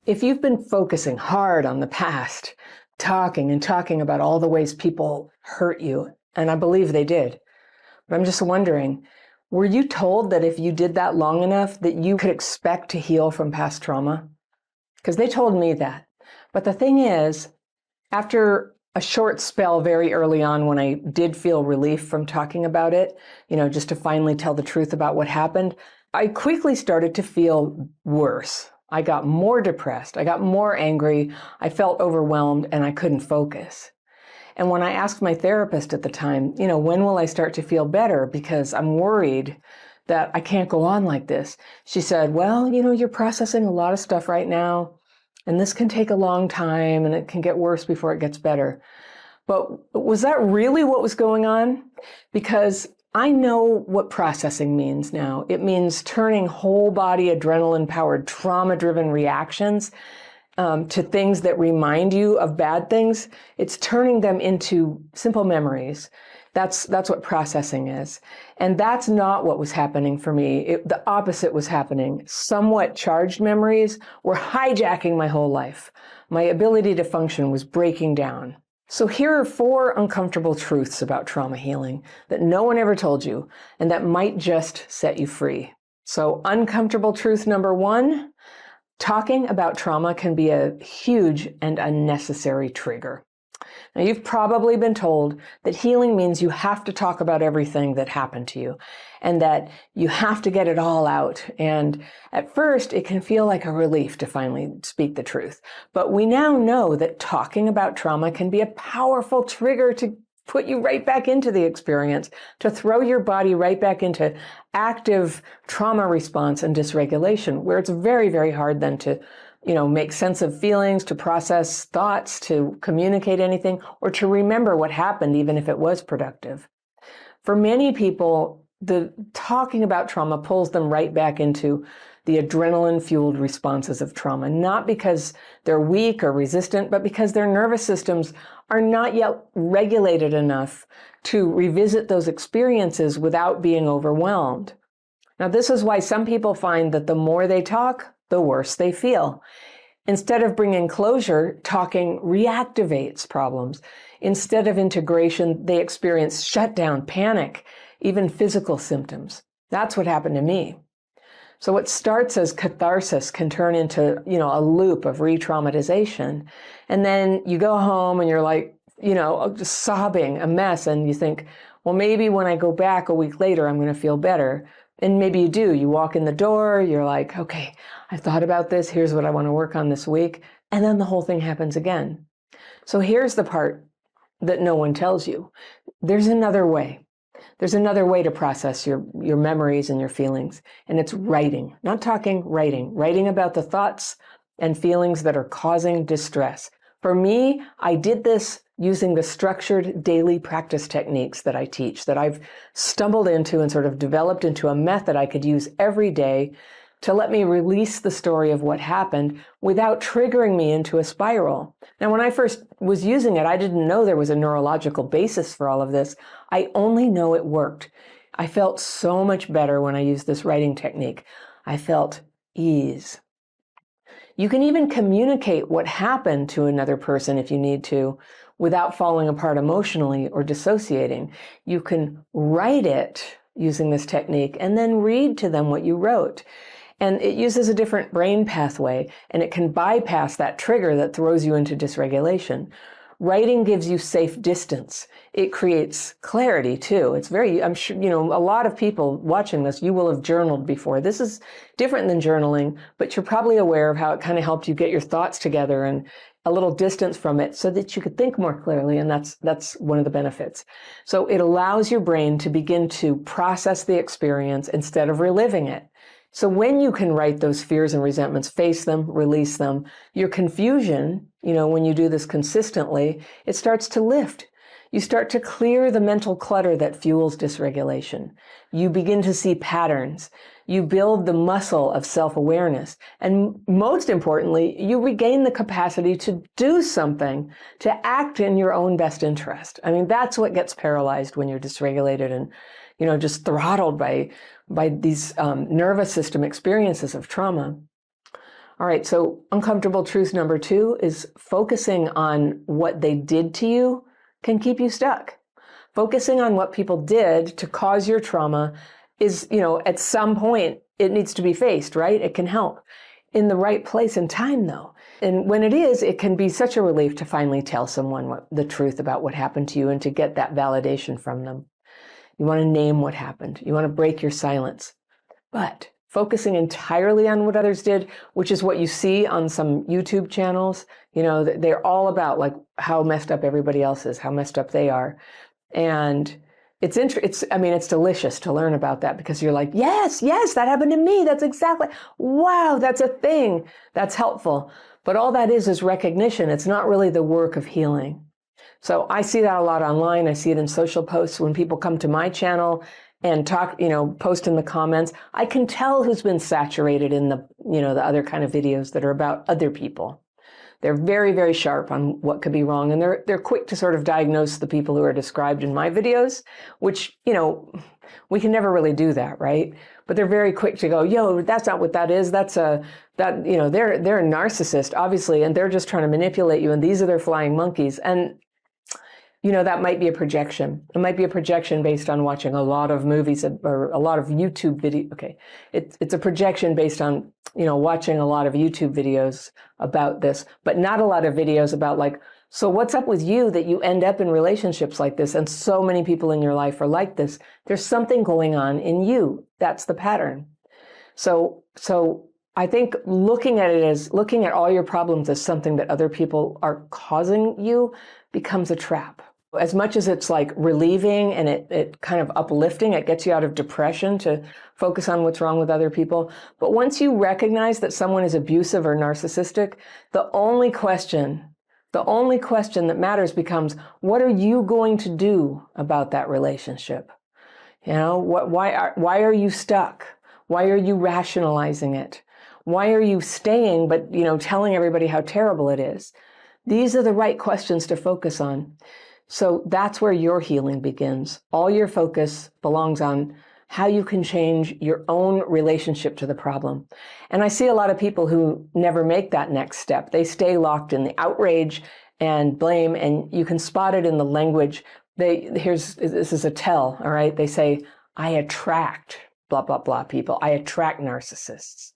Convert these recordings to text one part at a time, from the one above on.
If you've been focusing hard on the past, talking and talking about all the ways people hurt you, and I believe they did, but I'm just wondering, were you told that if you did that long enough that you could expect to heal from past trauma? Because they told me that. But the thing is, after a short spell very early on when I did feel relief from talking about it, just to finally tell the truth about what happened, I quickly started to feel worse. I got more depressed. I got more angry. I felt overwhelmed and I couldn't focus. And when I asked my therapist at the time, when will I start to feel better? Because I'm worried that I can't go on like this. She said, well, you're processing a lot of stuff right now, and this can take a long time and it can get worse before it gets better. But was that really what was going on? Because I know what processing means now. It means turning whole body adrenaline-powered trauma-driven reactions to things that remind you of bad things. It's turning them into simple memories. That's what processing is. And that's not what was happening for me. The opposite was happening. Somewhat charged memories were hijacking my whole life. My ability to function was breaking down. So here are 4 uncomfortable truths about trauma healing that no one ever told you and that might just set you free. So uncomfortable truth number 1, talking about trauma can be a huge and unnecessary trigger. Now, you've probably been told that healing means you have to talk about everything that happened to you and that you have to get it all out. And at first, it can feel like a relief to finally speak the truth. But we now know that talking about trauma can be a powerful trigger to put you right back into the experience, to throw your body right back into active trauma response and dysregulation, where it's very, very hard then to make sense of feelings, to process thoughts, to communicate anything, or to remember what happened, even if it was productive. For many people, the talking about trauma pulls them right back into the adrenaline-fueled responses of trauma, not because they're weak or resistant, but because their nervous systems are not yet regulated enough to revisit those experiences without being overwhelmed. Now, this is why some people find that the more they talk, the worse they feel. Instead of bringing closure, talking reactivates problems. Instead of integration, they experience shutdown, panic, even physical symptoms. That's what happened to me. So what starts as catharsis can turn into, a loop of re-traumatization. And then you go home and you're like, just sobbing, a mess. And you think, well, maybe when I go back a week later, I'm going to feel better. And maybe you do. You walk in the door, you're like, okay, I've thought about this. Here's what I want to work on this week. And then the whole thing happens again. So here's the part that no one tells you. There's another way. There's another way to process your memories and your feelings. And it's writing, not talking, writing. Writing about the thoughts and feelings that are causing distress. For me, I did this using the structured daily practice techniques that I teach, that I've stumbled into and sort of developed into a method I could use every day to let me release the story of what happened without triggering me into a spiral. Now, when I first was using it, I didn't know there was a neurological basis for all of this. I only know it worked. I felt so much better when I used this writing technique. I felt ease. You can even communicate what happened to another person if you need to, without falling apart emotionally or dissociating. You can write it using this technique and then read to them what you wrote. And it uses a different brain pathway, and it can bypass that trigger that throws you into dysregulation. Writing gives you safe distance. It creates clarity too. I'm sure, a lot of people watching this, you will have journaled before. This is different than journaling, but you're probably aware of how it kind of helped you get your thoughts together and a little distance from it so that you could think more clearly. And that's one of the benefits. So it allows your brain to begin to process the experience instead of reliving it. So when you can write those fears and resentments, face them, release them, your confusion, when you do this consistently, it starts to lift. You start to clear the mental clutter that fuels dysregulation. You begin to see patterns. You build the muscle of self-awareness. And most importantly, you regain the capacity to do something, to act in your own best interest. I mean, that's what gets paralyzed when you're dysregulated and, just throttled by these nervous system experiences of trauma. All right, so uncomfortable truth number 2 is focusing on what they did to you can keep you stuck. Focusing on what people did to cause your trauma is, at some point it needs to be faced, right? It can help in the right place and time though. And when it is, it can be such a relief to finally tell someone the truth about what happened to you and to get that validation from them. You want to name what happened. You want to break your silence. But focusing entirely on what others did, which is what you see on some YouTube channels, they're all about like how messed up everybody else is, how messed up they are. And it's delicious to learn about that because you're like, yes, that happened to me. That's exactly, wow, that's a thing. That's helpful. But all that is recognition. It's not really the work of healing. So I see that a lot online. I see it in social posts when people come to my channel and talk, post in the comments. I can tell who's been saturated in the other kind of videos that are about other people. They're very, very sharp on what could be wrong. And they're quick to sort of diagnose the people who are described in my videos, which, we can never really do that, right? But they're very quick to go, yo, that's not what that is. They're a narcissist, obviously, and they're just trying to manipulate you. And these are their flying monkeys. And that might be a projection. It might be a projection based on watching a lot of movies or a lot of YouTube videos. Okay. It's a projection based on, watching a lot of YouTube videos about this, but not a lot of videos about like, so what's up with you that you end up in relationships like this? And so many people in your life are like this. There's something going on in you. That's the pattern. So I think looking at all your problems as something that other people are causing you becomes a trap. As much as it's like relieving and it kind of uplifting, it gets you out of depression to focus on what's wrong with other people. But once you recognize that someone is abusive or narcissistic, the only question that matters becomes, what are you going to do about that relationship? Why are you stuck? Why are you rationalizing it? Why are you staying, but, telling everybody how terrible it is? These are the right questions to focus on. So that's where your healing begins. All your focus belongs on how you can change your own relationship to the problem. And I see a lot of people who never make that next step. They stay locked in the outrage and blame, and you can spot it in the language. This is a tell, all right? They say, I attract blah, blah, blah people. I attract narcissists.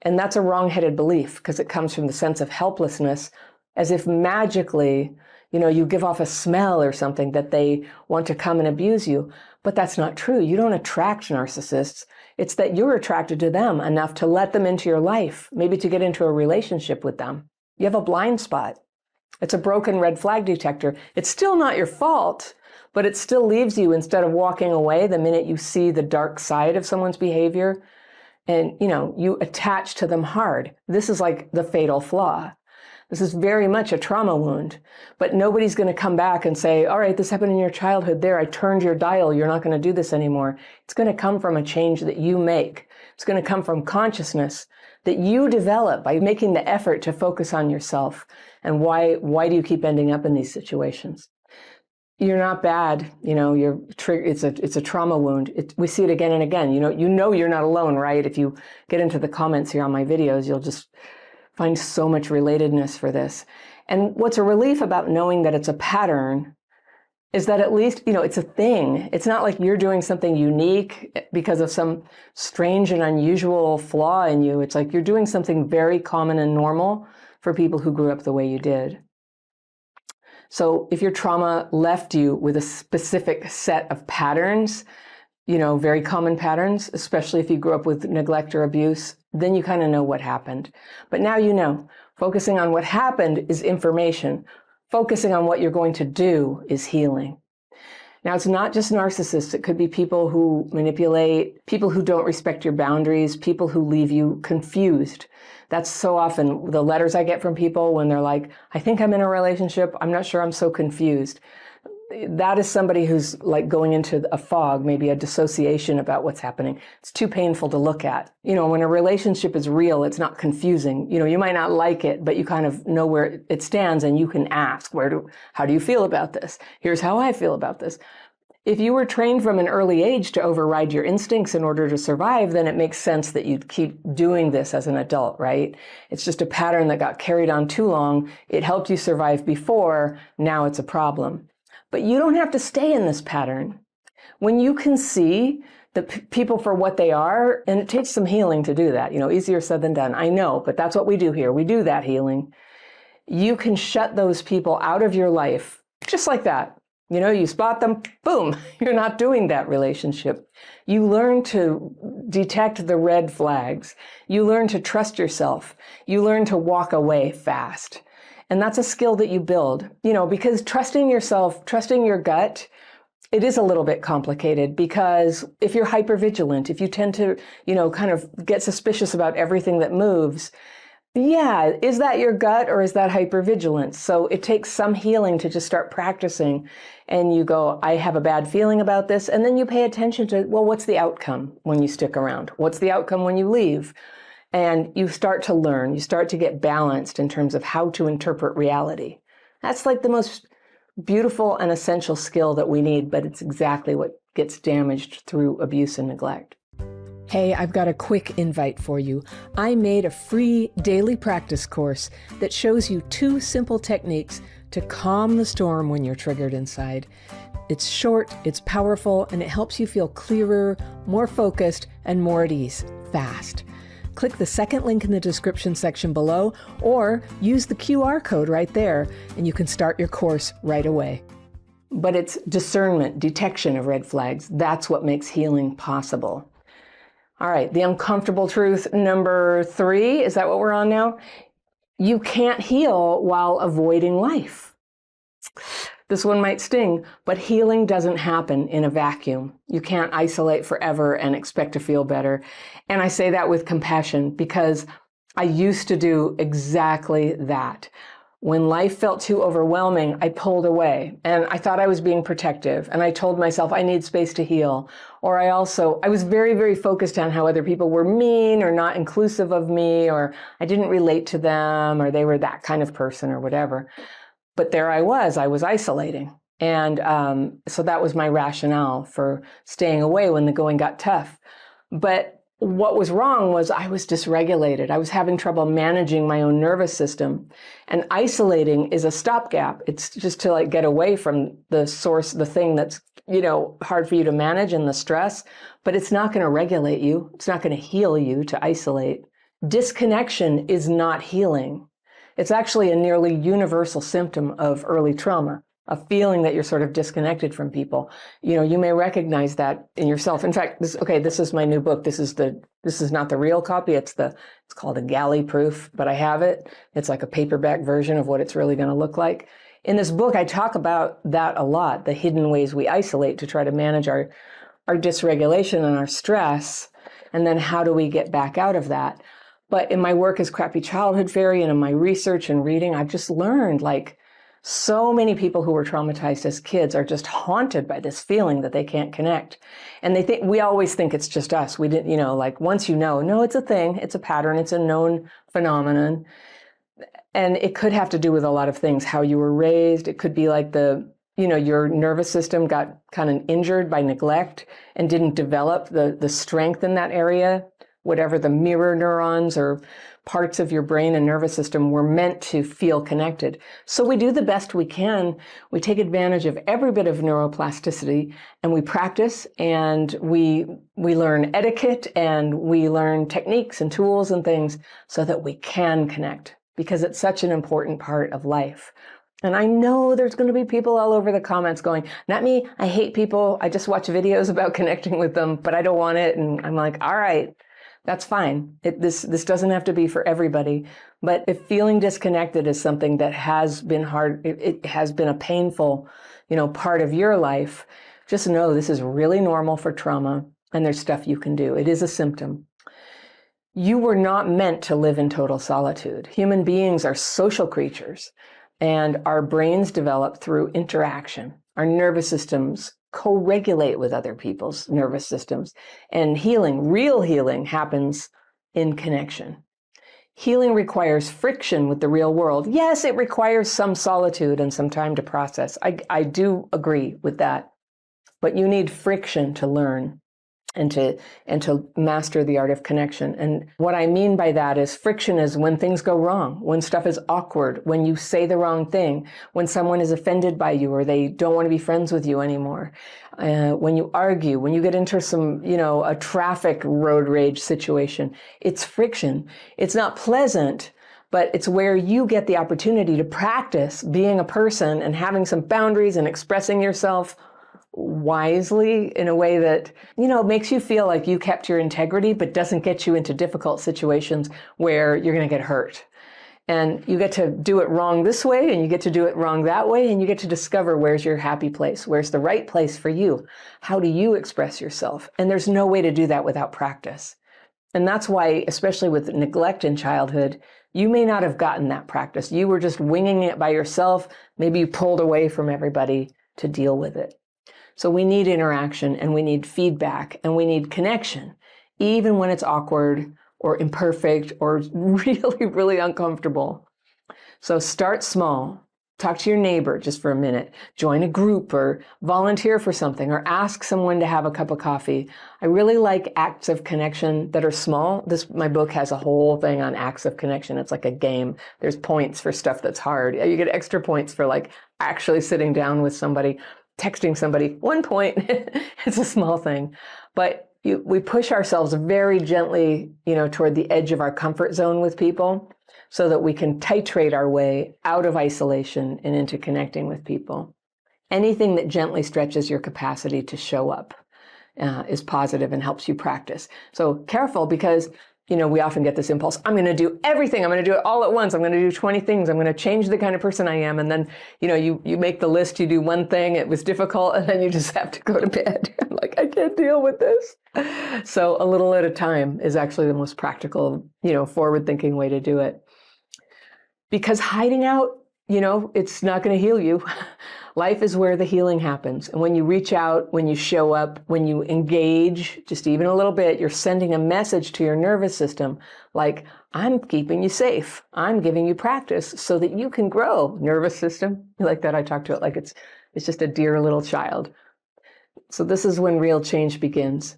And that's a wrong-headed belief because it comes from the sense of helplessness, as if magically, you give off a smell or something that they want to come and abuse you. But that's not true. You don't attract narcissists. It's that you're attracted to them enough to let them into your life, maybe to get into a relationship with them. You have a blind spot. It's a broken red flag detector. It's still not your fault, but it still leaves you, instead of walking away the minute you see the dark side of someone's behavior, and, you attach to them hard. This is like the fatal flaw. This is very much a trauma wound, but nobody's going to come back and say, all right, this happened in your childhood. There, I turned your dial. You're not going to do this anymore. It's going to come from a change that you make. It's going to come from consciousness that you develop by making the effort to focus on yourself. And why do you keep ending up in these situations? You're not bad. It's a trauma wound. We see it again and again. You're not alone, right? If you get into the comments here on my videos, you'll just find so much relatedness for this. And what's a relief about knowing that it's a pattern is that at least, it's a thing. It's not like you're doing something unique because of some strange and unusual flaw in you. It's like you're doing something very common and normal for people who grew up the way you did. So if your trauma left you with a specific set of patterns, very common patterns, especially if you grew up with neglect or abuse, then you kind of know what happened. But now you know. Focusing on what happened is information. Focusing on what you're going to do is healing. Now, it's not just narcissists. It could be people who manipulate, people who don't respect your boundaries, people who leave you confused. That's so often the letters I get from people when they're like, I think I'm in a relationship. I'm not sure, I'm so confused. That is somebody who's like going into a fog, maybe a dissociation about what's happening. It's too painful to look at. When a relationship is real, it's not confusing. You might not like it, but you kind of know where it stands and you can ask, how do you feel about this? Here's how I feel about this. If you were trained from an early age to override your instincts in order to survive, then it makes sense that you'd keep doing this as an adult, right? It's just a pattern that got carried on too long. It helped you survive before, now it's a problem. But you don't have to stay in this pattern. When you can see the people for what they are, and it takes some healing to do that, easier said than done, I know, but that's what we do here. We do that healing. You can shut those people out of your life just like that. You spot them, boom, you're not doing that relationship. You learn to detect the red flags. You learn to trust yourself. You learn to walk away fast. And that's a skill that you build, because trusting yourself, trusting your gut, it is a little bit complicated, because if you're hypervigilant, if you tend to, kind of get suspicious about everything that moves, yeah, is that your gut or is that hypervigilance? So it takes some healing to just start practicing, and you go, I have a bad feeling about this. And then you pay attention to, well, what's the outcome when you stick around? What's the outcome when you leave? And you start to learn, you start to get balanced in terms of how to interpret reality. That's like the most beautiful and essential skill that we need, but it's exactly what gets damaged through abuse and neglect. Hey, I've got a quick invite for you. I made a free daily practice course that shows you 2 simple techniques to calm the storm when you're triggered inside. It's short, it's powerful, and it helps you feel clearer, more focused, and more at ease, fast. Click the second link in the description section below, or use the QR code right there, and you can start your course right away. But it's discernment, detection of red flags. That's what makes healing possible. All right, the uncomfortable truth number 3, is that what we're on now? You can't heal while avoiding life. This one might sting, but healing doesn't happen in a vacuum. You can't isolate forever and expect to feel better. And I say that with compassion, because I used to do exactly that. When life felt too overwhelming, I pulled away, and I thought I was being protective, and I told myself I need space to heal. Or I was very, very focused on how other people were mean or not inclusive of me, or I didn't relate to them, or they were that kind of person or whatever. But there I was isolating. And so that was my rationale for staying away when the going got tough. But what was wrong was I was dysregulated. I was having trouble managing my own nervous system. And isolating is a stopgap. It's just to get away from the source, the thing that's, hard for you to manage, and the stress, but it's not going to regulate you. It's not going to heal you to isolate. Disconnection is not healing. It's actually a nearly universal symptom of early trauma, a feeling that you're sort of disconnected from people. You may recognize that in yourself. In fact, this is my new book. This is not the real copy. It's called a galley proof, but I have it. It's like a paperback version of what it's really going to look like. In this book, I talk about that a lot, the hidden ways we isolate to try to manage our dysregulation and our stress, and then how do we get back out of that. But in my work as Crappy Childhood Fairy and in my research and reading, I've just learned so many people who were traumatized as kids are just haunted by this feeling that they can't connect. And we always think it's just us. We didn't, once no, it's a thing, it's a pattern, it's a known phenomenon. And it could have to do with a lot of things, how you were raised. It could be your nervous system got kind of injured by neglect and didn't develop the strength in that area. Whatever the mirror neurons or parts of your brain and nervous system were meant to feel connected. So we do the best we can. We take advantage of every bit of neuroplasticity, and we practice, and we learn etiquette, and we learn techniques and tools and things so that we can connect, because it's such an important part of life. And I know there's going to be people all over the comments going, not me, I hate people. I just watch videos about connecting with them, but I don't want it. And I'm like, all right. That's fine. This doesn't have to be for everybody. But if feeling disconnected is something that has been hard, it has been a painful, part of your life, just know this is really normal for trauma, and there's stuff you can do. It is a symptom. You were not meant to live in total solitude. Human beings are social creatures, and our brains develop through interaction. Our nervous systems co-regulate with other people's nervous systems. And real healing happens in connection. Healing requires friction with the real world. Yes, it requires some solitude and some time to process. I do agree with that. but you need friction to learn and to master the art of connection. And what I mean by that is friction is when things go wrong, when stuff is awkward, when you say the wrong thing, when someone is offended by you or they don't want to be friends with you anymore, when you argue, when you get into some, a traffic road rage situation. It's friction. It's not pleasant, but it's where you get the opportunity to practice being a person and having some boundaries and expressing yourself wisely in a way that, makes you feel like you kept your integrity, but doesn't get you into difficult situations where you're going to get hurt. And you get to do it wrong this way, and you get to do it wrong that way, and you get to discover where's your happy place, where's the right place for you. How do you express yourself? And there's no way to do that without practice. And that's why, especially with neglect in childhood, you may not have gotten that practice. You were just winging it by yourself. Maybe you pulled away from everybody to deal with it. So we need interaction, and we need feedback, and we need connection, even when it's awkward or imperfect or really, really uncomfortable. So start small. Talk to your neighbor just for a minute. Join a group or volunteer for something or ask someone to have a cup of coffee. I really like acts of connection that are small. My book has a whole thing on acts of connection. It's like a game. There's points for stuff that's hard. You get extra points for like actually sitting down with somebody. Texting somebody, 1 point. It's a small thing, but we push ourselves very gently, toward the edge of our comfort zone with people so that we can titrate our way out of isolation and into connecting with people. Anything that gently stretches your capacity to show up is positive and helps you practice. So careful, because we often get this impulse. I'm going to do everything. I'm going to do it all at once. I'm going to do 20 things. I'm going to change the kind of person I am. And then, you make the list, you do one thing, it was difficult, and then you just have to go to bed. I'm like, I can't deal with this. So a little at a time is actually the most practical, forward-thinking way to do it. Because hiding out, it's not going to heal you. Life is where the healing happens. And when you reach out, when you show up, when you engage, just even a little bit, you're sending a message to your nervous system, like, I'm keeping you safe. I'm giving you practice so that you can grow. Nervous system, you like that? I talk to it like it's just a dear little child. So this is when real change begins.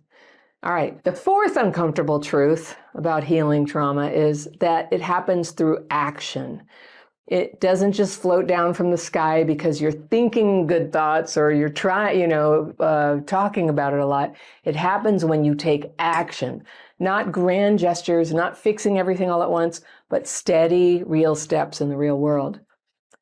All right. The fourth uncomfortable truth about healing trauma is that it happens through action. It doesn't just float down from the sky because you're thinking good thoughts or you're talking about it a lot. It happens when you take action, not grand gestures, not fixing everything all at once, but steady, real steps in the real world.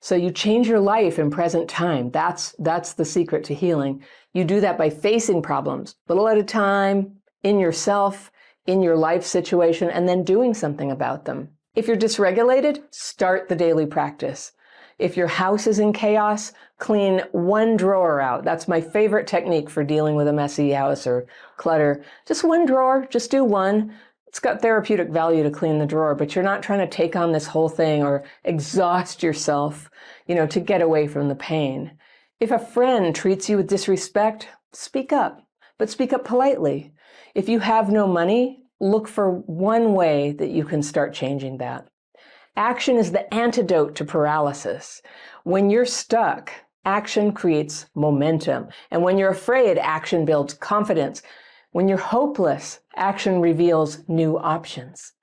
So you change your life in present time. That's the secret to healing. You do that by facing problems, little at a time, in yourself, in your life situation, and then doing something about them. If you're dysregulated, start the daily practice. If your house is in chaos, clean one drawer out. That's my favorite technique for dealing with a messy house or clutter. Just one drawer, just do one. It's got therapeutic value to clean the drawer, but you're not trying to take on this whole thing or exhaust yourself, to get away from the pain. If a friend treats you with disrespect, speak up, but speak up politely. If you have no money, look for one way that you can start changing that. Action is the antidote to paralysis. When you're stuck, action creates momentum. And when you're afraid, action builds confidence. When you're hopeless, action reveals new options.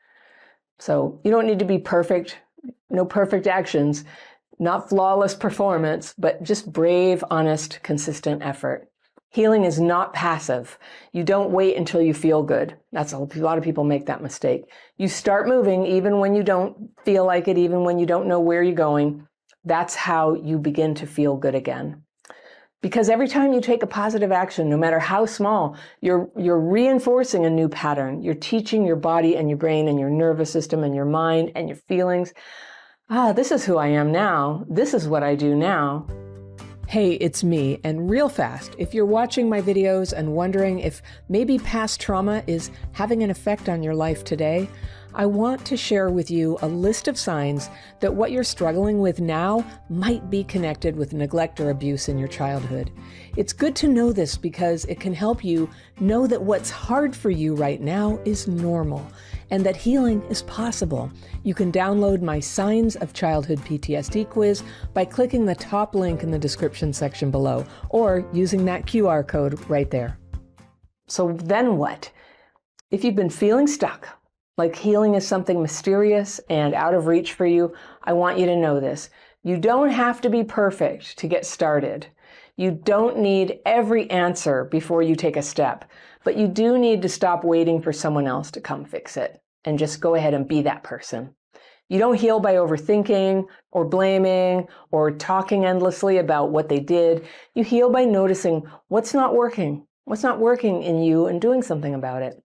So you don't need to be perfect. No perfect actions, not flawless performance, but just brave, honest, consistent effort. Healing is not passive. You don't wait until you feel good. A lot of people make that mistake. You start moving even when you don't feel like it, even when you don't know where you're going. That's how you begin to feel good again. Because every time you take a positive action, no matter how small, you're reinforcing a new pattern. You're teaching your body and your brain and your nervous system and your mind and your feelings. This is who I am now. This is what I do now. Hey, it's me, and real fast, if you're watching my videos and wondering if maybe past trauma is having an effect on your life today, I want to share with you a list of signs that what you're struggling with now might be connected with neglect or abuse in your childhood. It's good to know this because it can help you know that what's hard for you right now is normal, and that healing is possible. You can download my Signs of Childhood PTSD quiz by clicking the top link in the description section below, or using that QR code right there. So then what? If you've been feeling stuck, like healing is something mysterious and out of reach for you, I want you to know this. You don't have to be perfect to get started. You don't need every answer before you take a step, but you do need to stop waiting for someone else to come fix it and just go ahead and be that person. You don't heal by overthinking or blaming or talking endlessly about what they did. You heal by noticing what's not working in you and doing something about it.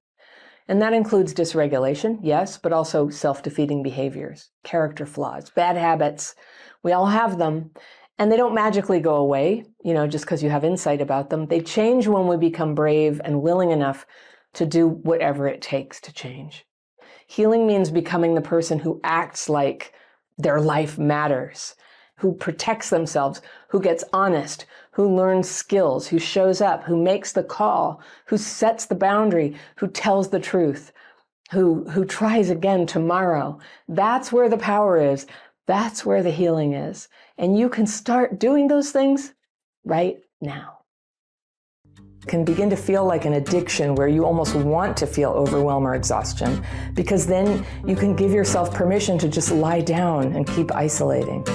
And that includes dysregulation, yes, but also self-defeating behaviors, character flaws, bad habits. We all have them, and they don't magically go away, just because you have insight about them. They change when we become brave and willing enough to do whatever it takes to change. Healing means becoming the person who acts like their life matters, who protects themselves, who gets honest, who learns skills, who shows up, who makes the call, who sets the boundary, who tells the truth, who tries again tomorrow. That's where the power is. That's where the healing is. And you can start doing those things right now. It can begin to feel like an addiction where you almost want to feel overwhelm or exhaustion, because then you can give yourself permission to just lie down and keep isolating.